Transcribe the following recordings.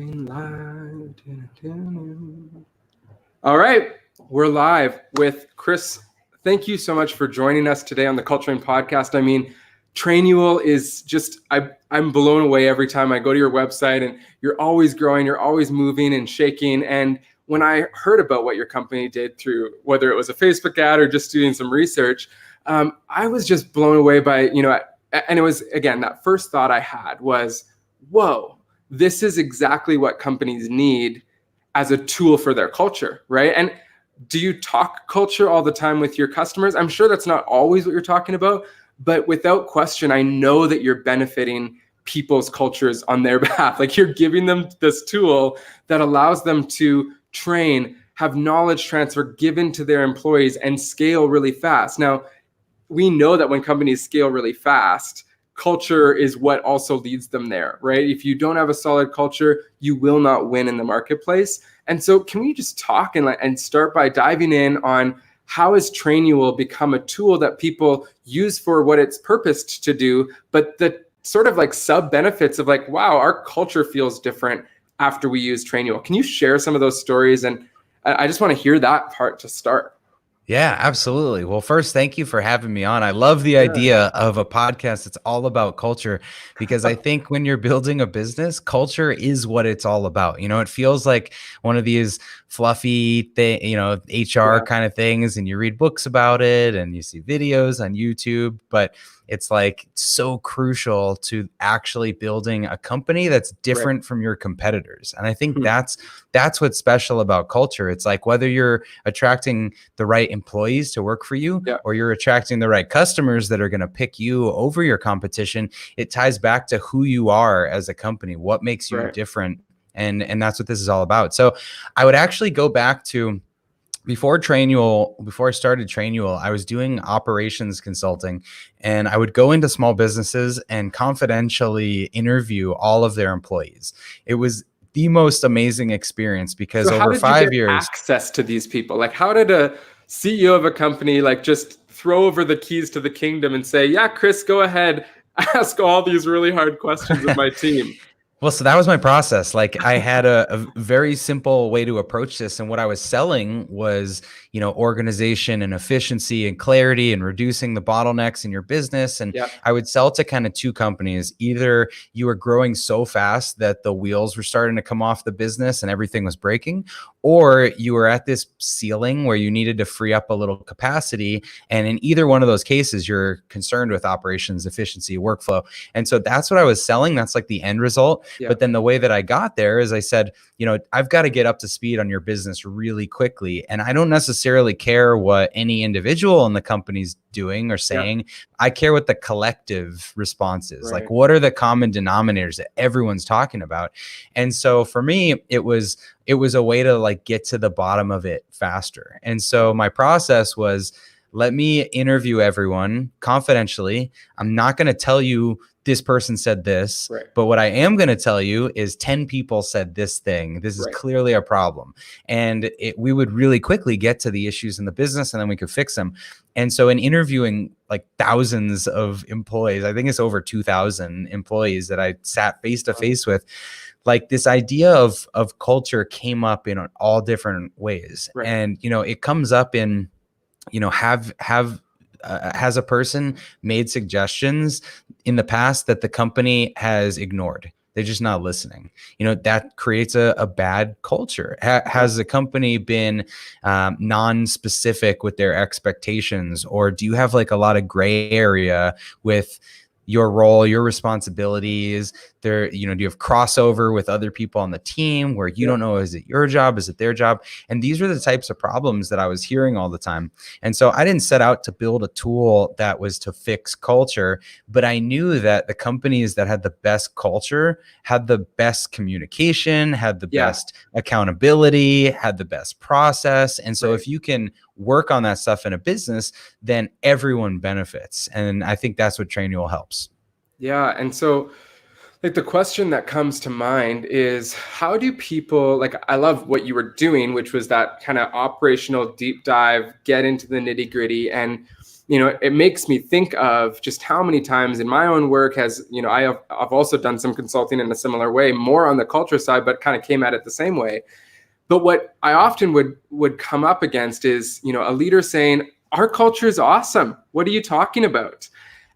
Live. All right, we're live with Chris. Thank you so much for joining us today on the Culturing Podcast. I mean, Trainual is just, I'm blown away every time I go to your website, and you're always growing, you're always moving and shaking. And when I heard about what your company did through, whether it was a Facebook ad or just doing some research, I was just blown away by, and it was, again, that first thought I had was, whoa, this is exactly what companies need as a tool for their culture, right? And do you talk culture all the time with your customers? I'm sure that's not always what you're talking about, but without question, I know that you're benefiting people's cultures on their behalf. Like, you're giving them this tool that allows them to train, have knowledge transfer given to their employees, and scale really fast. Now, we know that when companies scale really fast, culture is what also leads them there, right? If you don't have a solid culture, you will not win in the marketplace. And so can we just talk and start by diving in on how has Trainual become a tool that people use for what it's purposed to do, but the sort of like sub benefits of like, wow, our culture feels different after we use Trainual. Can you share some of those stories? And I just want to hear that part to start. Yeah, absolutely. Well, first, thank you for having me on. I love the idea of a podcast that's all about culture, because I think when you're building a business, culture is what it's all about. It feels like one of these fluffy HR kind of things, and you read books about it and you see videos on YouTube, but it's like so crucial to actually building a company that's different from your competitors. And I think that's what's special about culture. It's like whether you're attracting the right employees to work for you or you're attracting the right customers that are going to pick you over your competition, it ties back to who you are as a company, what makes you different. And that's what this is all about. So I would actually go back to before I started Trainual, I was doing operations consulting, and I would go into small businesses and confidentially interview all of their employees. It was the most amazing experience because over 5 years, access to these people, like how did a CEO of a company like just throw over the keys to the kingdom and say, yeah, Chris, go ahead, ask all these really hard questions of my team? Well, so that was my process. Like, I had a very simple way to approach this. And what I was selling was, organization and efficiency and clarity and reducing the bottlenecks in your business. And I would sell to kind of two companies. Either you were growing so fast that the wheels were starting to come off the business and everything was breaking, or you were at this ceiling where you needed to free up a little capacity. And in either one of those cases, you're concerned with operations, efficiency, workflow. And so that's what I was selling. That's like the end result. But then the way that I got there is I said, I've got to get up to speed on your business really quickly. And I don't necessarily care what any individual in the company's doing or saying. I care what the collective response is. Like, what are the common denominators that everyone's talking about? And so for me, it was a way to like get to the bottom of it faster. And so my process was, let me interview everyone confidentially. I'm not going to tell you this person said this, but what I am going to tell you is 10 people said this thing. This is clearly a problem. And we would really quickly get to the issues in the business, and then we could fix them. And so in interviewing like thousands of employees, I think it's over 2,000 employees that I sat face to face with, like this idea of culture came up in all different ways. And, it comes up in, has a person made suggestions in the past that the company has ignored? They're just not listening. That creates a bad culture. Has the company been non-specific with their expectations? Or do you have like a lot of gray area with your role, your responsibilities? Do you have crossover with other people on the team where you don't know, is it your job? Is it their job? And these are the types of problems that I was hearing all the time. And so I didn't set out to build a tool that was to fix culture, but I knew that the companies that had the best culture had the best communication, had the best accountability, had the best process. And so if you can work on that stuff in a business, then everyone benefits. And I think that's what Trainual helps. Yeah. And so like the question that comes to mind is, how do people, like, I love what you were doing, which was that kind of operational deep dive, get into the nitty gritty. And it makes me think of just how many times in my own work I've also done some consulting in a similar way, more on the culture side, but kind of came at it the same way. But what I often would come up against is, a leader saying, our culture is awesome. What are you talking about?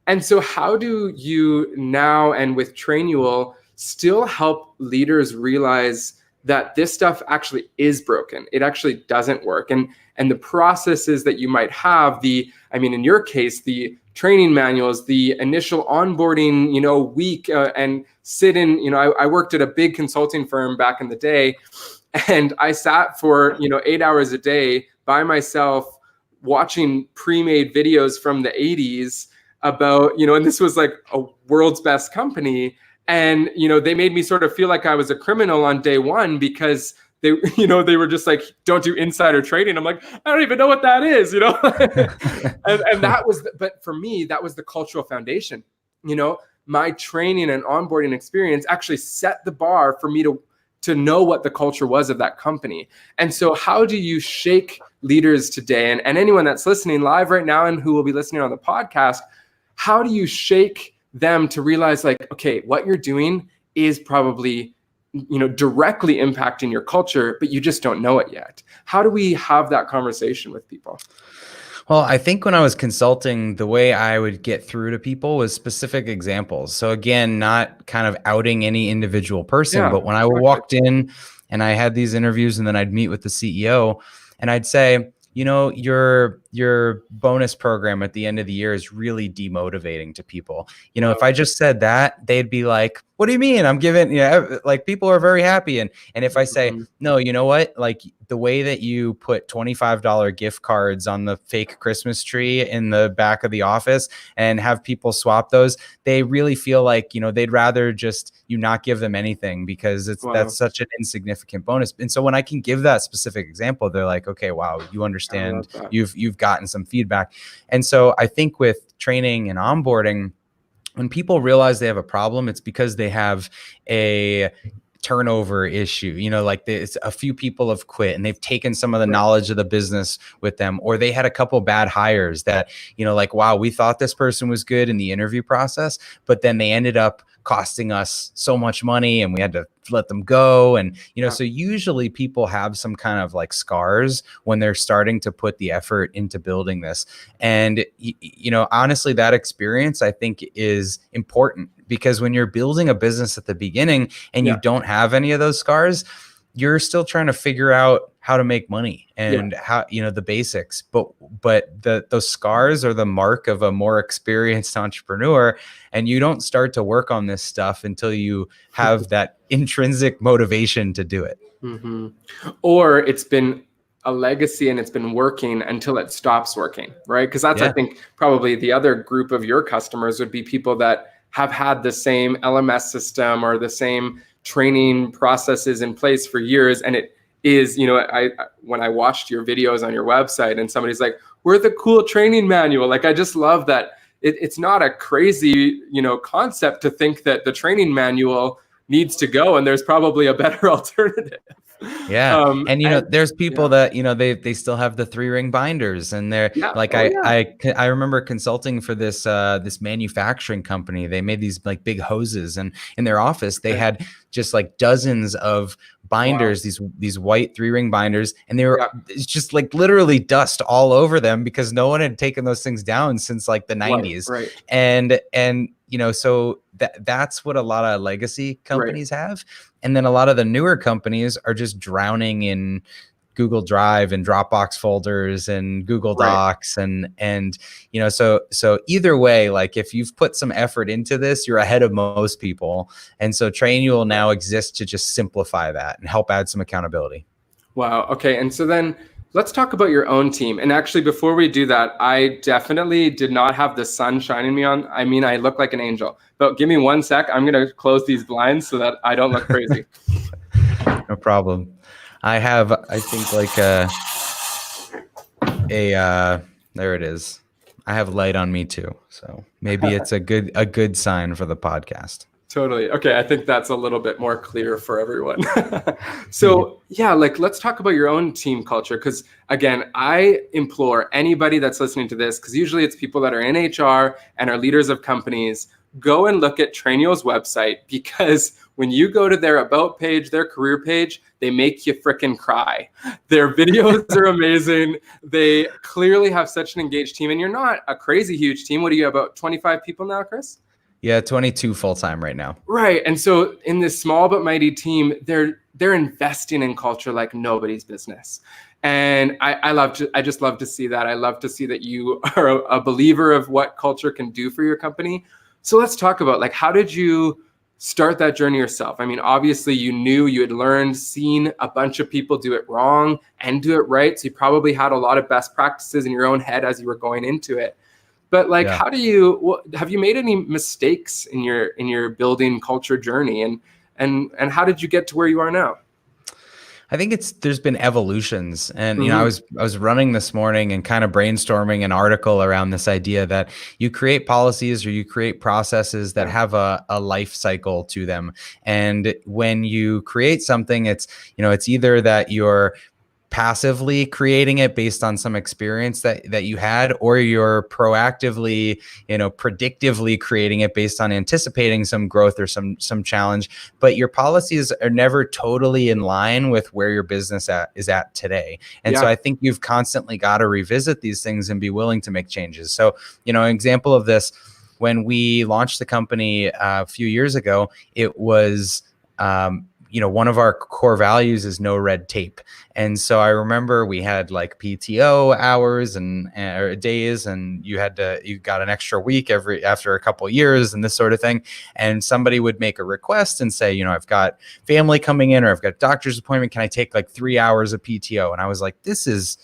And so how do you now, and with Trainual, still help leaders realize that this stuff actually is broken? It actually doesn't work. And the processes that you might have, in your case, the training manuals, the initial onboarding, week, and sit in, I worked at a big consulting firm back in the day, and I sat for, 8 hours a day by myself watching pre-made videos from the 80s about, and this was like a world's best company. And, they made me sort of feel like I was a criminal on day one because they were just like, don't do insider trading. I'm like, I don't even know what that is, and that was, but for me, that was the cultural foundation. My training and onboarding experience actually set the bar for me to know what the culture was of that company. And so how do you shake leaders today, and anyone that's listening live right now and who will be listening on the podcast, how do you shake them to realize, like, okay, what you're doing is probably, directly impacting your culture, but you just don't know it yet? How do we have that conversation with people? Well, I think when I was consulting, the way I would get through to people was specific examples. So again, not kind of outing any individual person, but when I walked in and I had these interviews and then I'd meet with the CEO and I'd say, your bonus program at the end of the year is really demotivating to people. If I just said that, they'd be like, what do you mean? I'm giving, like, people are very happy. And if I say, no, you know what? Like, the way that you put $25 gift cards on the fake Christmas tree in the back of the office and have people swap those, they really feel like, they'd rather just you not give them anything because that's such an insignificant bonus. And so when I can give that specific example, they're like, okay, wow, you understand, you've gotten some feedback. And so I think with training and onboarding, when people realize they have a problem, it's because they have a turnover issue. It's a few people have quit and they've taken some of the knowledge of the business with them, or they had a couple bad hires that, like, wow, we thought this person was good in the interview process, but then they ended up costing us so much money and we had to let them go. And, so usually people have some kind of like scars when they're starting to put the effort into building this. And, honestly, that experience I think is important, because when you're building a business at the beginning and you don't have any of those scars, you're still trying to figure out how to make money and how, the basics, but those scars are the mark of a more experienced entrepreneur. And you don't start to work on this stuff until you have that intrinsic motivation to do it. Mm-hmm. Or it's been a legacy and it's been working until it stops working, right? Because that's, I think, probably the other group of your customers would be people that have had the same LMS system or the same training processes in place for years. And it is, when I watched your videos on your website and somebody's like, we're the cool training manual. Like, I just love that it's not a crazy, concept to think that the training manual needs to go and there's probably a better alternative. Yeah. And there's people that, they still have the 3-ring binders and they're like, I remember consulting for this manufacturing company. They made these like big hoses, and in their office, they had just like dozens of binders, these white 3-ring binders. And they were it's just like literally dust all over them because no one had taken those things down since like the 90s. Right. And so that's what a lot of legacy companies have. And then a lot of the newer companies are just drowning in Google Drive and Dropbox folders and Google Docs. And so either way, like, if you've put some effort into this, you're ahead of most people. And so Trainual now exists to just simplify that and help add some accountability. Wow. Okay. And so then let's talk about your own team. And actually, before we do that, I definitely did not have the sun shining me on. I mean, I look like an angel, but give me 1 sec. I'm going to close these blinds so that I don't look crazy. No problem. I have, I think, like there it is. I have light on me too. So maybe it's a good sign for the podcast. Totally. Okay, I think that's a little bit more clear for everyone. So yeah, like let's talk about your own team culture. Because again, I implore anybody that's listening to this, because usually it's people that are in HR and are leaders of companies, go and look at Trainual's website, because when you go to their about page, their career page, they make you frickin' cry. Their videos are amazing. They clearly have such an engaged team, and you're not a crazy huge team. What are you, about 25 people now, Chris? Yeah, 22 full-time right now. Right. And so in this small but mighty team, they're investing in culture like nobody's business. And I just love to see that. I love to see that you are a believer of what culture can do for your company. So let's talk about, like, how did you start that journey yourself? I mean, obviously you knew, you had learned, seen a bunch of people do it wrong and do it right. So you probably had a lot of best practices in your own head as you were going into it. But like, Yeah. how do you, have you made any mistakes in your building culture journey, and how did you get to where you are now? I think there's been evolutions, and I Mm-hmm. was running this morning and kind of brainstorming an article around this idea that you create policies or you create processes that Yeah. have a life cycle to them. And when you create something, it's either that you're passively creating it based on some experience that you had, or you're proactively, predictively creating it based on anticipating some growth or some challenge. But your policies are never totally in line with where your business is at today. And so Yeah. I think you've constantly got to revisit these things and be willing to make changes. So, an example of this, when we launched the company a few years ago, it was one of our core values is no red tape. And so I remember we had like PTO hours and or days, and you got an extra week after a couple of years and this sort of thing. And somebody would make a request and say, I've got family coming in, or I've got a doctor's appointment. Can I take like 3 hours of PTO? And I was like, this is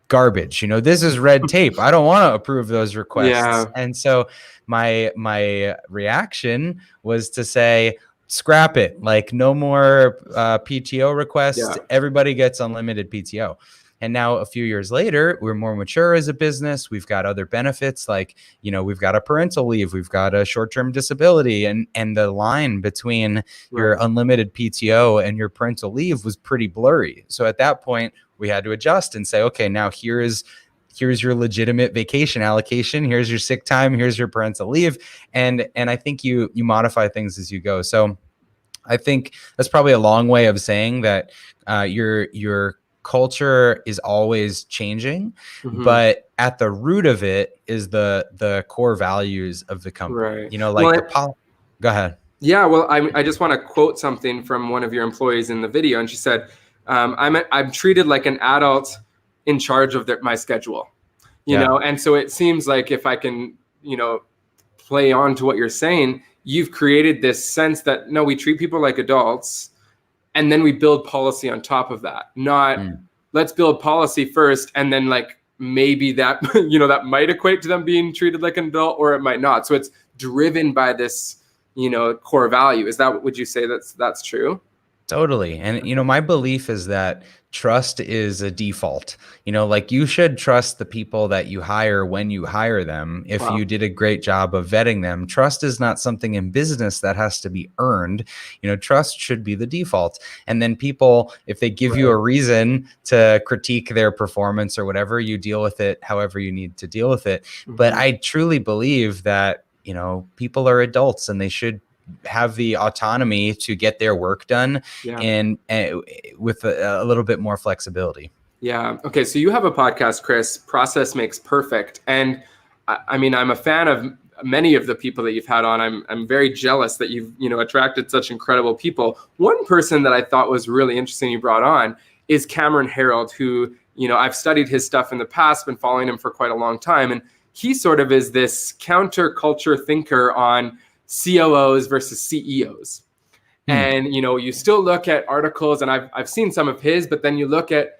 garbage. This is red tape. I don't want to approve those requests. Yeah. And so my reaction was to say, scrap it. Like, no more PTO requests. Yeah. Everybody gets unlimited PTO. And now a few years later, we're more mature as a business. We've got other benefits, like, we've got a parental leave, we've got a short-term disability, and the line between your unlimited PTO and your parental leave was pretty blurry. So at that point, we had to adjust and say, okay, now here's your legitimate vacation allocation. Here's your sick time. Here's your parental leave. And I think you modify things as you go. So I think that's probably a long way of saying that your culture is always changing, Mm-hmm. but at the root of it is the core values of the company. Right. Go ahead. Yeah, well, I just want to quote something from one of your employees in the video, and she said, "I'm treated like an adult in charge of my schedule." And so it seems like, if I can, play on to what you're saying, you've created this sense that, no, we treat people like adults, and then we build policy on top of that. Not let's build policy first, and then like maybe that that might equate to them being treated like an adult, or it might not. So it's driven by this core value. Would you say that's true? Totally. And, my belief is that trust is a default. Like, you should trust the people that you hire when you hire them. If Wow. you did a great job of vetting them, trust is not something in business that has to be earned. Trust should be the default. And then people, if they give you a reason to critique their performance or whatever, you deal with it however you need to deal with it. Mm-hmm. But I truly believe that, people are adults and they should have the autonomy to get their work done, and with a little bit more flexibility. Yeah. Okay. So you have a podcast, Chris, Process Makes Perfect. And I mean, I'm a fan of many of the people that you've had on. I'm very jealous that you've, attracted such incredible people. One person that I thought was really interesting you brought on is Cameron Harold, who, I've studied his stuff in the past, been following him for quite a long time. And he sort of is this counterculture thinker on COOs versus CEOs. And, you still look at articles, and I've seen some of his, but then you look at,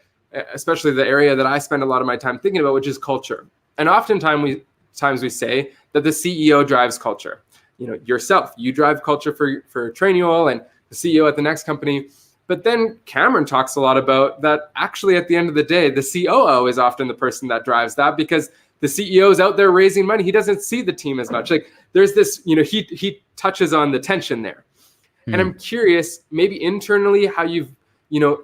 especially the area that I spend a lot of my time thinking about, which is culture. And oftentimes we say that the CEO drives culture. Yourself, you drive culture for Trainual, and the CEO at the next company. But then Cameron talks a lot about that. Actually, at the end of the day, the COO is often the person that drives that, because the CEO is out there raising money. He doesn't see the team as much. Like there's this, he touches on the tension there. And I'm curious, maybe internally, how you've,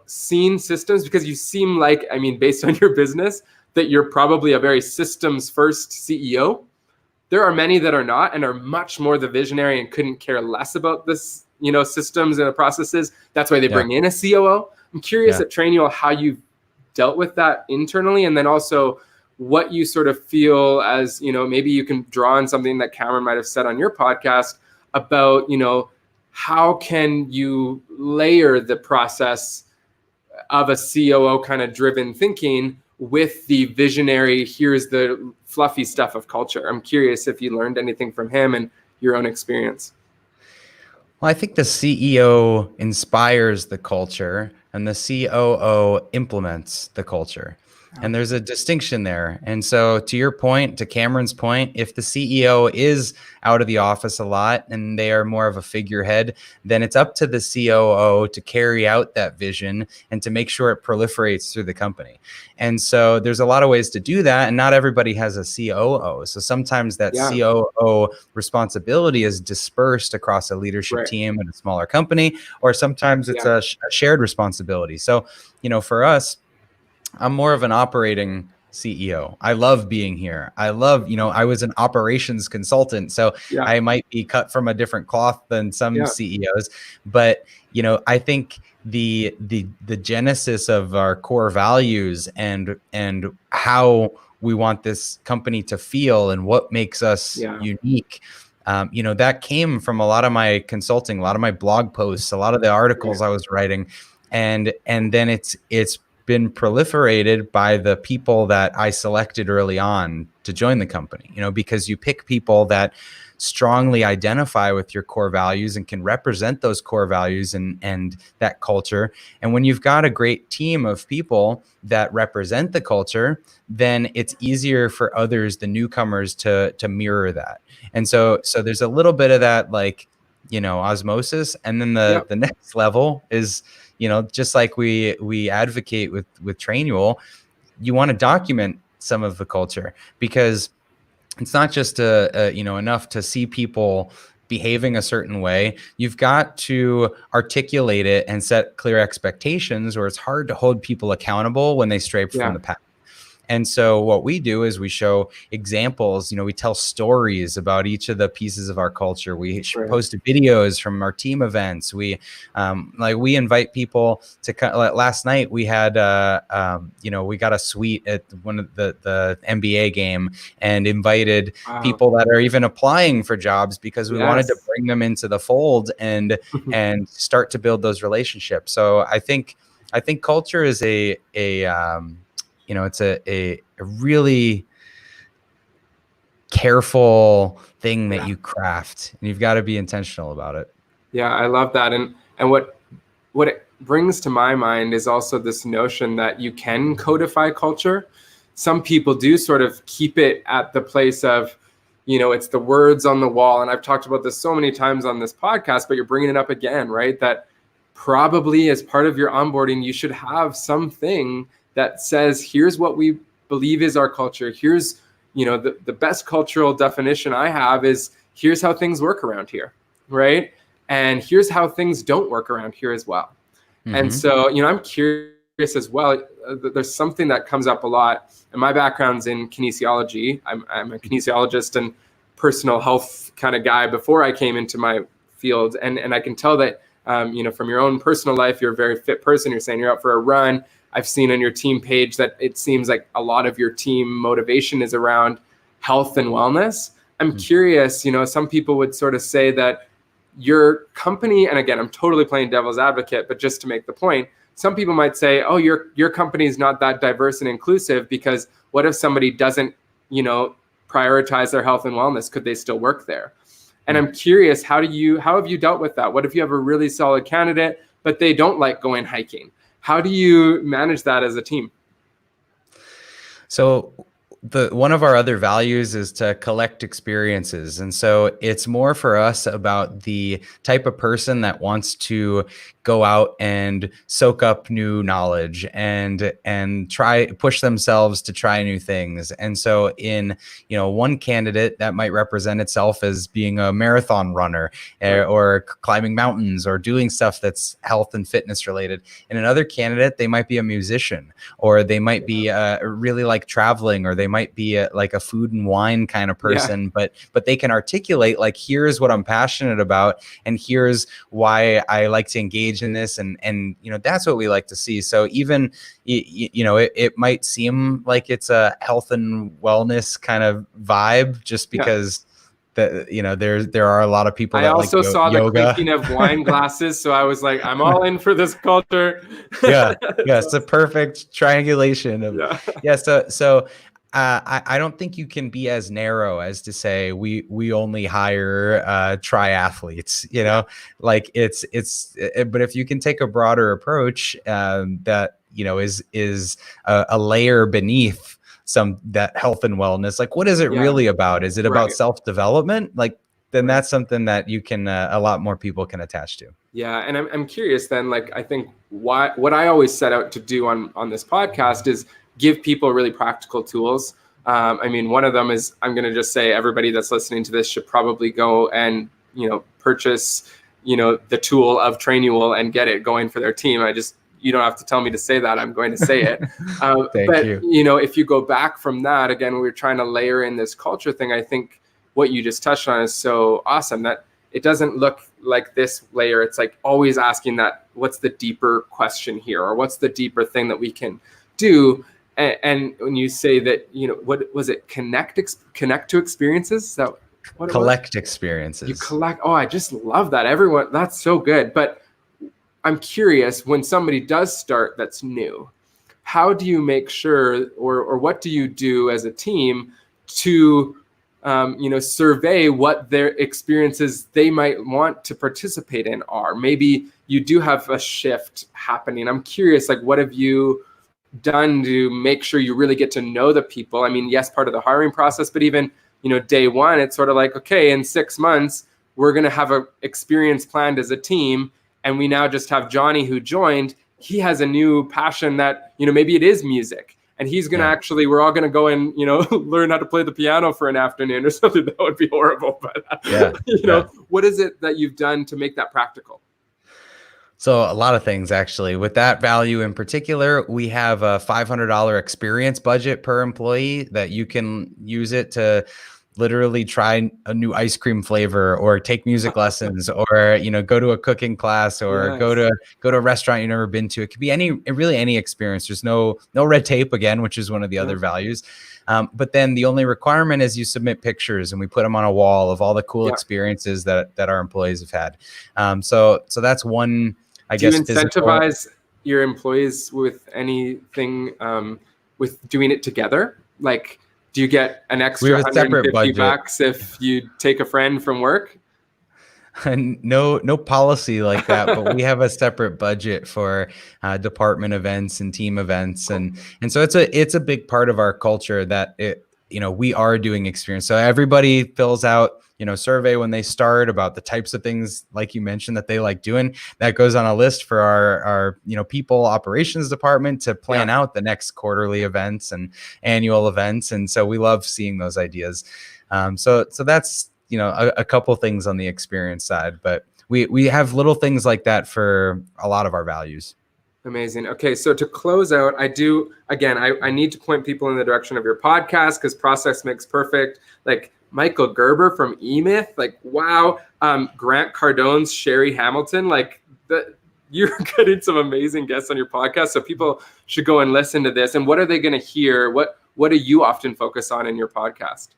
seen systems, because you seem like, based on your business, that you're probably a very systems first CEO. There are many that are not and are much more the visionary and couldn't care less about this, systems and the processes. That's why they bring in a COO. I'm curious at Trainual how you've dealt with that internally, and then also what you sort of feel as, maybe you can draw on something that Cameron might have said on your podcast about, how can you layer the process of a COO kind of driven thinking with the visionary, here's the fluffy stuff of culture. I'm curious if you learned anything from him and your own experience. Well, I think the CEO inspires the culture and the COO implements the culture. And there's a distinction there. And so to your point, to Cameron's point, if the CEO is out of the office a lot and they are more of a figurehead, then it's up to the COO to carry out that vision and to make sure it proliferates through the company. And so there's a lot of ways to do that. And not everybody has a COO. So sometimes that COO responsibility is dispersed across a leadership team in a smaller company, or sometimes it's a shared responsibility. So, for us, I'm more of an operating CEO. I love being here. I love, I was an operations consultant, so I might be cut from a different cloth than some CEOs, but I think the genesis of our core values and how we want this company to feel and what makes us unique, that came from a lot of my consulting, a lot of my blog posts, a lot of the articles I was writing, and then it's been proliferated by the people that I selected early on to join the company, because you pick people that strongly identify with your core values and can represent those core values and that culture. And when you've got a great team of people that represent the culture, then it's easier for others, the newcomers, to mirror that. And so there's a little bit of that, osmosis. And then the next level is, just like we advocate with Trainual, you want to document some of the culture, because it's not just enough to see people behaving a certain way. You've got to articulate it and set clear expectations, or it's hard to hold people accountable when they stray from the path. And so what we do is we show examples, we tell stories about each of the pieces of our culture. We post videos from our team events. We invite people to last night we had, we got a suite at one of the NBA game and invited people that are even applying for jobs, because we wanted to bring them into the fold and start to build those relationships. So I think culture is it's a really careful thing that you craft, and you've got to be intentional about it. Yeah, I love that. And what it brings to my mind is also this notion that you can codify culture. Some people do sort of keep it at the place of, it's the words on the wall. And I've talked about this so many times on this podcast, but you're bringing it up again, right? That probably as part of your onboarding, you should have something that says, here's what we believe is our culture. Here's, the best cultural definition I have is, here's how things work around here, right? And here's how things don't work around here as well. And so, I'm curious as well. There's something that comes up a lot. And my background's in kinesiology. I'm a kinesiologist and personal health kind of guy before I came into my field. And I can tell that, from your own personal life, you're a very fit person. You're saying you're out for a run. I've seen on your team page that it seems like a lot of your team motivation is around health and wellness. I'm curious, some people would sort of say that your company, and again, I'm totally playing devil's advocate, but just to make the point, some people might say, oh, your company is not that diverse and inclusive, because what if somebody doesn't, prioritize their health and wellness? Could they still work there? And I'm curious, how have you dealt with that? What if you have a really solid candidate, but they don't like going hiking? How do you manage that as a team? So one of our other values is to collect experiences. And so it's more for us about the type of person that wants to go out and soak up new knowledge and try push themselves to try new things. And so in, one candidate that might represent itself as being a marathon runner, or climbing mountains or doing stuff that's health and fitness related. In another candidate, they might be a musician, or they might be really like traveling, or they might be like a food and wine kind of person, but they can articulate like, here's what I'm passionate about, and here's why I like to engage in this, and that's what we like to see. So even it might seem like it's a health and wellness kind of vibe, just because there are a lot of people that also like saw yoga. The clinking of wine glasses, so I was like, I'm all in for this culture. It's a perfect triangulation of So I don't think you can be as narrow as to say we only hire triathletes, like but if you can take a broader approach that is a layer beneath that health and wellness, like what is it really about? Is it about self-development? Like then that's something that you can a lot more people can attach to. Yeah, and I'm curious then, like I think what I always set out to do on this podcast is give people really practical tools. I mean, one of them is, I'm going to just say everybody that's listening to this should probably go and, purchase, the tool of Trainual and get it going for their team. You don't have to tell me to say that. I'm going to say it. Thank you. If you go back from that, again, we were trying to layer in this culture thing. I think what you just touched on is so awesome that it doesn't look like this layer. It's like always asking that, what's the deeper question here? Or what's the deeper thing that we can do? And when you say that, what was it? Connect to experiences? So collect experiences. You collect. Oh, I just love that. Everyone, that's so good. But I'm curious, when somebody does start that's new, how do you make sure, or what do you do as a team to survey what their experiences they might want to participate in are? Maybe you do have a shift happening. I'm curious, like, what have you done to make sure you really get to know the people? I mean, yes, part of the hiring process, but even, day one, it's sort of like, okay, in 6 months, we're going to have an experience planned as a team. And we now just have Johnny who joined. He has a new passion that, maybe it is music. And he's going to we're all going to go and, learn how to play the piano for an afternoon or something. That would be horrible. But, what is it that you've done to make that practical? So a lot of things, actually. With that value in particular, we have a $500 experience budget per employee that you can use it to literally try a new ice cream flavor, or take music lessons, or go to a cooking class, or go to a restaurant you've never been to. It could be any experience. There's no red tape, again, which is one of the other values. But then the only requirement is you submit pictures, and we put them on a wall of all the cool experiences that our employees have had. So that's one. Do you incentivize your employees with anything, with doing it together? Like, do you get an extra $150 if you take a friend from work? No policy like that, but we have a separate budget for department events and team events, and so it's a big part of our culture that we are doing experience. So everybody fills out survey when they start about the types of things, like you mentioned, that they like doing. That goes on a list for our people operations department to plan out the next quarterly events and annual events. And so we love seeing those ideas. So that's a couple things on the experience side, but we have little things like that for a lot of our values. Amazing. Okay, so to close out, I need to point people in the direction of your podcast, because process makes perfect. Like Michael Gerber from eMyth, like, wow. Grant Cardone's Sherry Hamilton, like, you're getting some amazing guests on your podcast. So people should go and listen to this. And what are they going to hear? What do you often focus on in your podcast?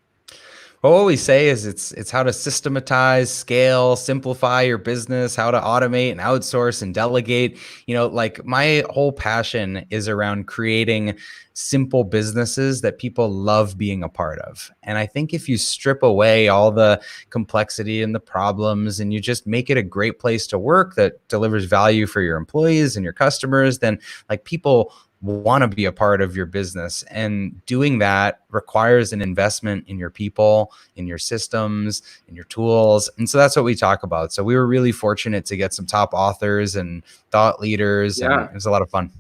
Well, what we say is it's how to systematize, scale, simplify your business, how to automate and outsource and delegate. Like my whole passion is around creating simple businesses that people love being a part of. And I think if you strip away all the complexity and the problems, and you just make it a great place to work that delivers value for your employees and your customers, then like people want to be a part of your business. And doing that requires an investment in your people, in your systems, in your tools. And so that's what we talk about. So we were really fortunate to get some top authors and thought leaders, and it was a lot of fun.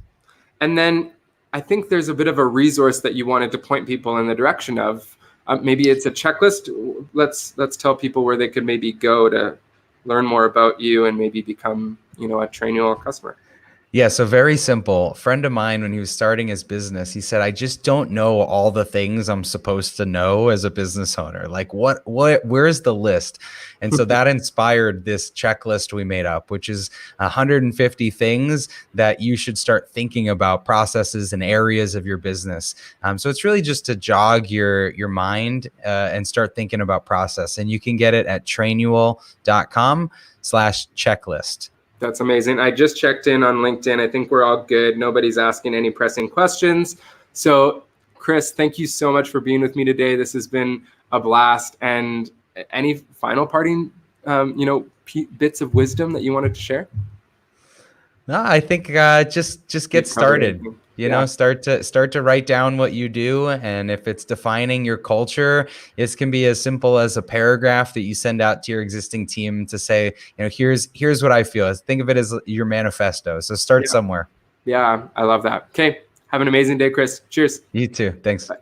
And then I think there's a bit of a resource that you wanted to point people in the direction of. Maybe it's a checklist. Let's tell people where they could maybe go to learn more about you and maybe become, a Trainual customer. Yeah, so very simple. A friend of mine, when he was starting his business, he said, I just don't know all the things I'm supposed to know as a business owner. Like where's the list? And so that inspired this checklist we made up, which is 150 things that you should start thinking about, processes and areas of your business. So it's really just to jog your mind and start thinking about process. And you can get it at trainual.com/checklist. That's amazing. I just checked in on LinkedIn. I think we're all good. Nobody's asking any pressing questions. So, Chris, thank you so much for being with me today. This has been a blast. And any final parting, bits of wisdom that you wanted to share? No, I think just get started. Start to write down what you do, and if it's defining your culture, it can be as simple as a paragraph that you send out to your existing team to say, here's what I feel. Think of it as your manifesto. So start somewhere. Yeah, I love that. Okay, have an amazing day, Chris. Cheers. You too. Thanks. Bye.